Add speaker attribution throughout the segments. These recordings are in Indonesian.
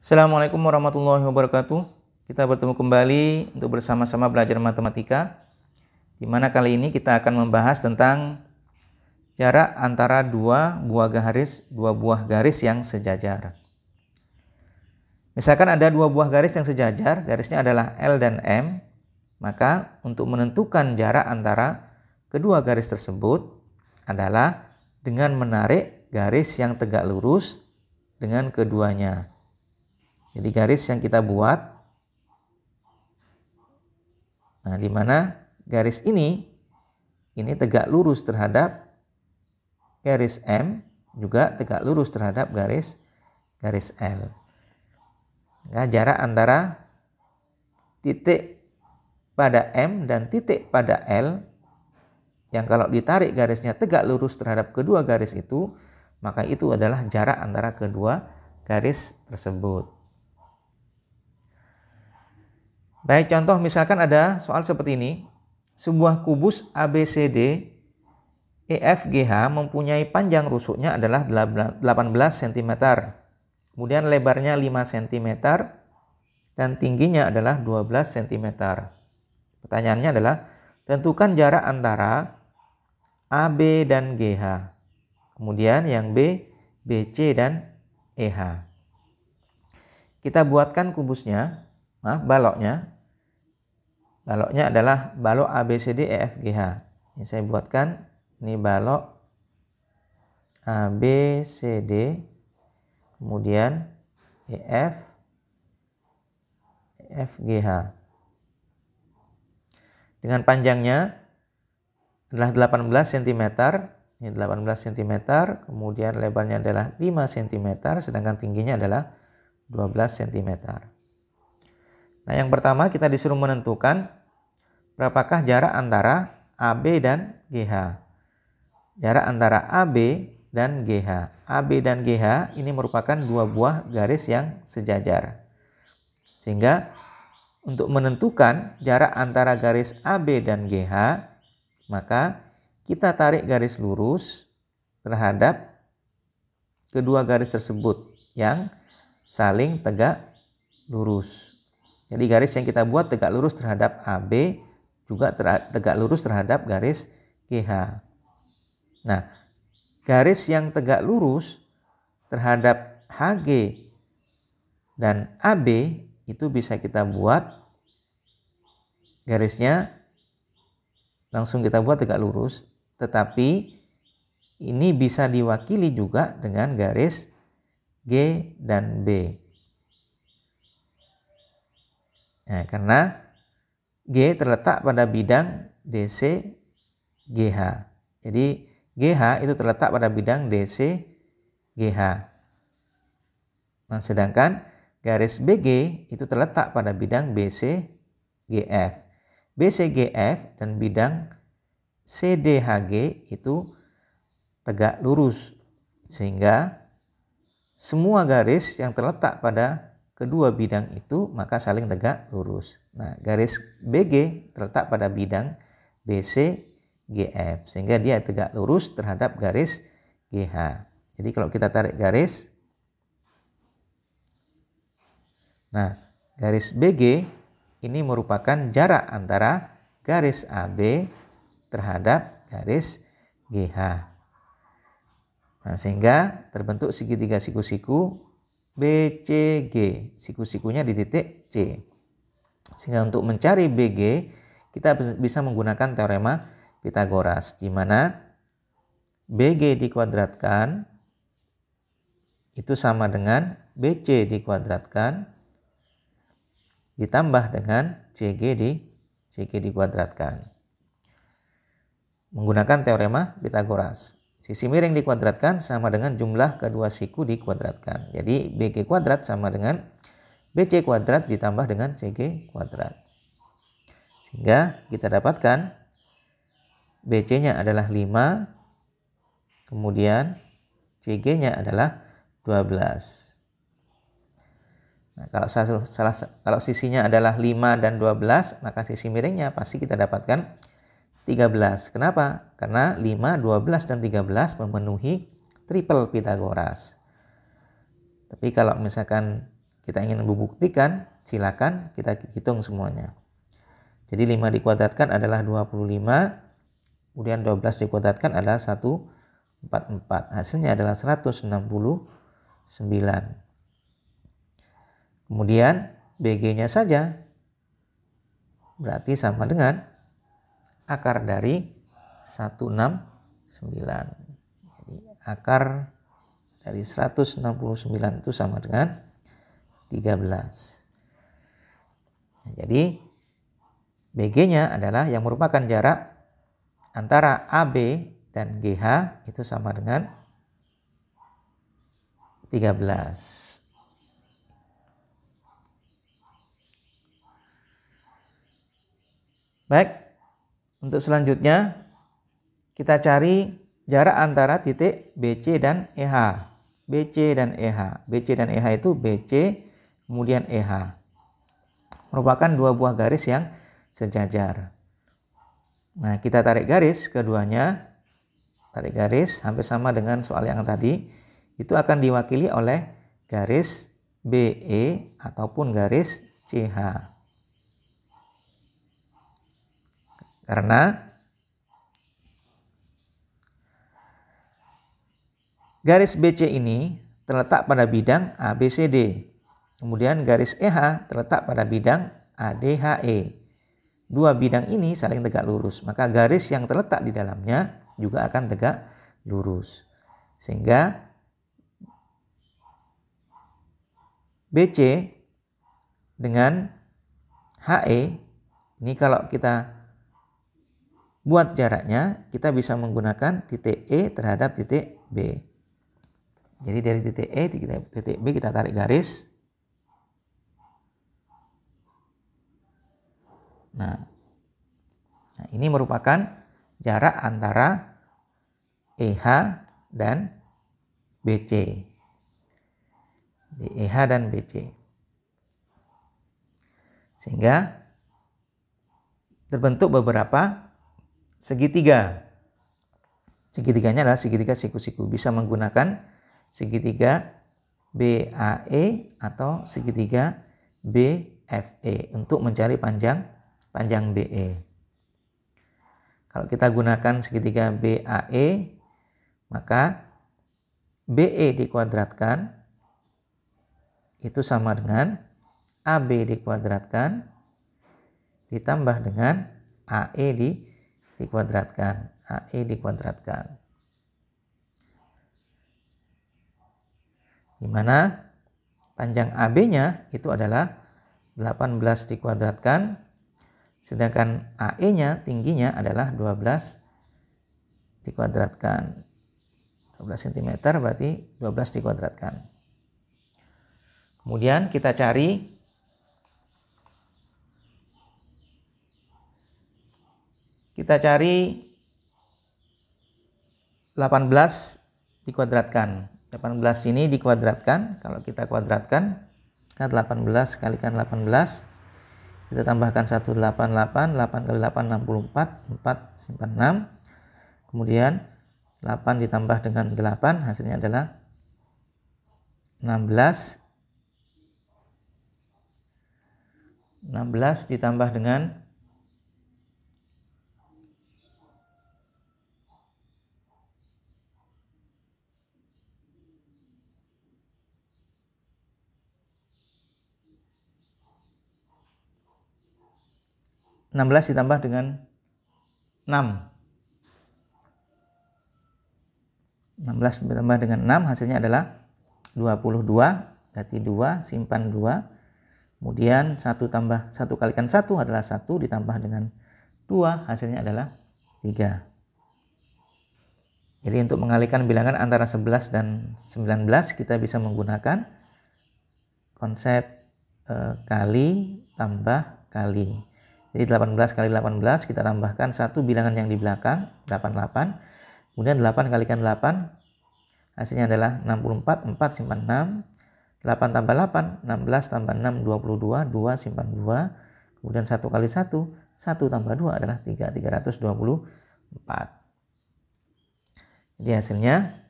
Speaker 1: Assalamualaikum warahmatullahi wabarakatuh. Kita bertemu kembali untuk bersama-sama belajar matematika, di mana kali ini kita akan membahas tentang jarak antara dua buah garis yang sejajar. Misalkan ada dua buah garis yang sejajar, garisnya adalah L dan M, maka untuk menentukan jarak antara kedua garis tersebut adalah dengan menarik garis yang tegak lurus dengan keduanya. Jadi garis yang kita buat, nah di mana garis ini tegak lurus terhadap garis M, juga tegak lurus terhadap garis L. Nah, jarak antara titik pada M dan titik pada L, yang kalau ditarik garisnya tegak lurus terhadap kedua garis itu, maka itu adalah jarak antara kedua garis tersebut. Baik, contoh misalkan ada soal seperti ini. Sebuah kubus ABCD EFGH mempunyai panjang rusuknya adalah 18 cm. Kemudian lebarnya 5 cm dan tingginya adalah 12 cm. Pertanyaannya adalah tentukan jarak antara AB dan GH. Kemudian yang B, BC dan EH. Kita buatkan kubusnya, baloknya. Baloknya adalah balok ABCD EFGH. Ini saya buatkan, ini balok ABCD, kemudian EFGH. Dengan panjangnya adalah 18 cm, ini 18 cm, kemudian lebarnya adalah 5 cm, sedangkan tingginya adalah 12 cm. Nah, yang pertama kita disuruh menentukan berapakah jarak antara AB dan GH. Jarak antara AB dan GH. AB dan GH ini merupakan dua buah garis yang sejajar. Sehingga untuk menentukan jarak antara garis AB dan GH, maka kita tarik garis lurus terhadap kedua garis tersebut yang saling tegak lurus. Jadi garis yang kita buat tegak lurus terhadap AB, juga tegak lurus terhadap garis GH. Nah, garis yang tegak lurus terhadap HG dan AB itu bisa kita buat garisnya langsung kita buat tegak lurus, tetapi ini bisa diwakili juga dengan garis G dan B. Nah, karena G terletak pada bidang DC GH. Jadi GH itu terletak pada bidang DC GH. Nah, sedangkan garis BG itu terletak pada bidang BC GF. BC GF dan bidang CDHG itu tegak lurus, sehingga semua garis yang terletak pada kedua bidang itu maka saling tegak lurus. Nah, garis BG terletak pada bidang BC GF, sehingga dia tegak lurus terhadap garis GH. Jadi kalau kita tarik garis, nah garis BG ini merupakan jarak antara garis AB terhadap garis GH. Nah, sehingga terbentuk segitiga siku-siku BCG, siku-sikunya di titik C. Sehingga untuk mencari BG, kita bisa menggunakan teorema Pythagoras, di mana BG dikuadratkan itu sama dengan BC dikuadratkan ditambah dengan CG dikuadratkan. Menggunakan teorema Pythagoras. Sisi miring dikuadratkan sama dengan jumlah kedua siku dikuadratkan. Jadi BG kuadrat sama dengan BC kuadrat ditambah dengan CG kuadrat. Sehingga kita dapatkan BC-nya adalah 5, kemudian CG-nya adalah 12. Nah, kalau sisinya adalah 5 dan 12, maka sisi miringnya pasti kita dapatkan 13. Kenapa? Karena 5, 12, dan 13 memenuhi triple Pythagoras. Tapi kalau misalkan kita ingin membuktikan, silakan kita hitung semuanya. Jadi 5 dikuadratkan adalah 25, kemudian 12 dikuadratkan adalah 144. Hasilnya adalah 169. Kemudian BG-nya saja berarti sama dengan akar dari 169. Jadi akar dari 169 itu sama dengan 13. Nah, jadi BG-nya adalah yang merupakan jarak antara AB dan GH itu sama dengan 13. Baik, untuk selanjutnya kita cari jarak antara titik BC dan EH. BC dan EH. BC dan EH itu BC kemudian EH. Merupakan dua buah garis yang sejajar. Nah, kita tarik garis keduanya. Tarik garis hampir sama dengan soal yang tadi. Itu akan diwakili oleh garis BE ataupun garis CH. Karena garis BC ini terletak pada bidang ABCD. Kemudian garis EH terletak pada bidang ADHE. Dua bidang ini saling tegak lurus, maka garis yang terletak di dalamnya juga akan tegak lurus. Sehingga BC dengan HE ini kalau kita buat jaraknya, kita bisa menggunakan titik E terhadap titik B. Jadi dari titik E titik B kita tarik garis. Nah, ini merupakan jarak antara EH dan BC. Di EH dan BC. Sehingga terbentuk beberapa segitiga. Segitiganya adalah segitiga siku-siku. Bisa menggunakan segitiga BAE atau segitiga BFE untuk mencari panjang BE. Kalau kita gunakan segitiga BAE, maka BE dikuadratkan itu sama dengan AB dikuadratkan ditambah dengan AE dikuadratkan. AE dikuadratkan. Di mana panjang AB-nya itu adalah 18 dikuadratkan, sedangkan AE-nya tingginya adalah 12 dikuadratkan. 12 cm berarti 12 dikuadratkan. Kemudian kita cari Kita cari 18 dikuadratkan. 18 ini dikuadratkan. Kalau kita kuadratkan, kan 18 kalikan 18. Kita tambahkan 188. 8 kali 8, 64. 4 simpan 6. Kemudian 8 ditambah dengan 8, hasilnya adalah 16. 16 ditambah dengan 16 ditambah dengan 6. 16 ditambah dengan 6 hasilnya adalah 22. Berarti 2, simpan 2. Kemudian 1 kalikan 1 adalah 1 ditambah dengan 2 hasilnya adalah 3. Jadi untuk mengalihkan bilangan antara 11 dan 19 kita bisa menggunakan konsep kali tambah kali. Jadi 18 kali 18 kita tambahkan satu bilangan yang di belakang 88. Kemudian 8 kalikan 8 hasilnya adalah 64. 4 simpan 6. 8 tambah 8 16 tambah 6 22. 2 simpan 2. Kemudian 1 kali 1 1 tambah 2 adalah 3. 324. Jadi hasilnya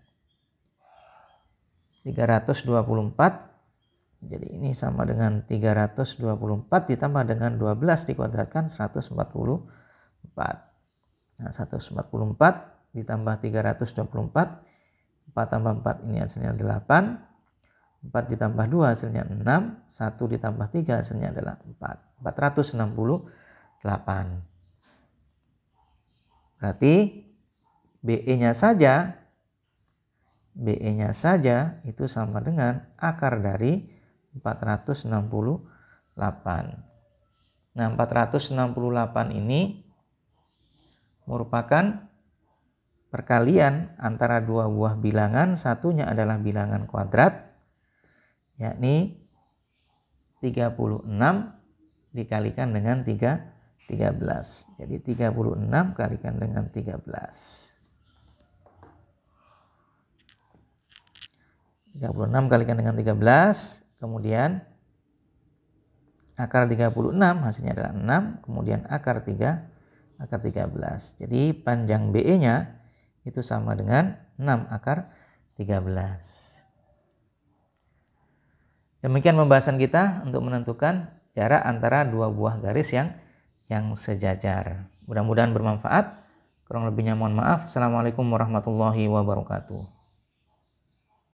Speaker 1: 324 Jadi ini sama dengan 324 ditambah dengan 12 dikuadratkan 144. Nah, 144 ditambah 324, 4 tambah 4 ini hasilnya 8, 4 ditambah 2 hasilnya 6, 1 ditambah 3 hasilnya adalah 4, 468. Berarti BE-nya saja itu sama dengan akar dari 468. Nah, 468 ini merupakan perkalian antara dua buah bilangan. Satunya adalah bilangan kuadrat, yakni 36 dikalikan dengan 13. Jadi 36 kalikan dengan 13. 36 kalikan dengan 13, kemudian akar 36 hasilnya adalah 6, kemudian akar 13. Jadi panjang BE-nya itu sama dengan 6 akar 13. Demikian pembahasan kita untuk menentukan jarak antara dua buah garis yang sejajar. Mudah-mudahan bermanfaat. Kurang lebihnya mohon maaf. Assalamualaikum warahmatullahi wabarakatuh.